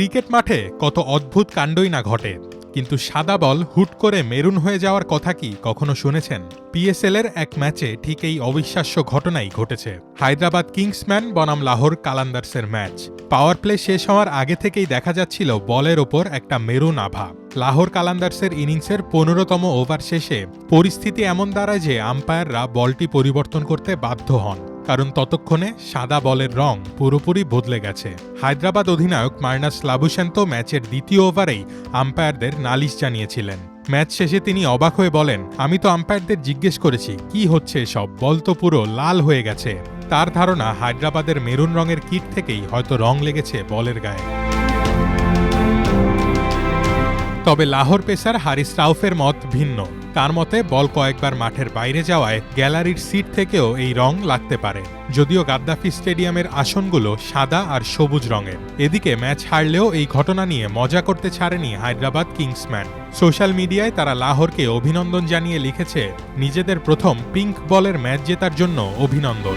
Cricket মাঠে কত অদ্ভুত কাণ্ডই না ঘটে, কিন্তু সাদা বল হুট করে মেরুন হয়ে যাওয়ার কথা কি কখনো শুনেছেন? পিএসএল এর এক ম্যাচে ঠিক এই অবিশ্বাস্য ঘটনাই ঘটেছে। হায়দ্রাবাদ কিংসম্যান বনাম লাহোর কালান্দার্সের ম্যাচ। পাওয়ার প্লে শেষ হওয়ার আগে থেকেই দেখা যাচ্ছিল বলের ওপর একটা মেরুন আভা। লাহোর কালান্দার্সের ইনিংসের ১৫তম ওভার শেষে পরিস্থিতি এমন দাঁড়ায় যে আম্পায়াররা বলটি পরিবর্তন করতে বাধ্য হন, কারণ ততক্ষণে সাদা বলের রং পুরোপুরি বদলে গেছে। হায়দ্রাবাদ অধিনায়ক মার্নাস লাবুশেন্ত ম্যাচের দ্বিতীয় ওভারেই আম্পায়ারদের নালিশ জানিয়েছিলেন। ম্যাচ শেষে তিনি অবাক হয়ে বলেন, আমি তো আম্পায়ারদের জিজ্ঞেস করেছি কি হচ্ছে এসব, বল তো পুরো লাল হয়ে গেছে। তার ধারণা হায়দ্রাবাদের মেরুন রঙের কিট থেকেই হয়তো রং লেগেছে বলের গায়ে। তবে লাহোর পেসার হারিস রাউফের মত ভিন্ন। তার মতে বল কয়েকবার মাঠের বাইরে যাওয়ায় গ্যালারির সিট থেকেও এই রং লাগতে পারে, যদিও গাদ্দাফি স্টেডিয়ামের আসনগুলো সাদা আর সবুজ রঙের। এদিকে ম্যাচ হারলেও এই ঘটনা নিয়ে মজা করতে ছাড়েনি হায়দ্রাবাদ কিংসম্যান। সোশ্যাল মিডিয়ায় তারা লাহোরকে অভিনন্দন জানিয়ে লিখেছে, নিজেদের প্রথম পিঙ্ক বলের ম্যাচ জেতার জন্য অভিনন্দন।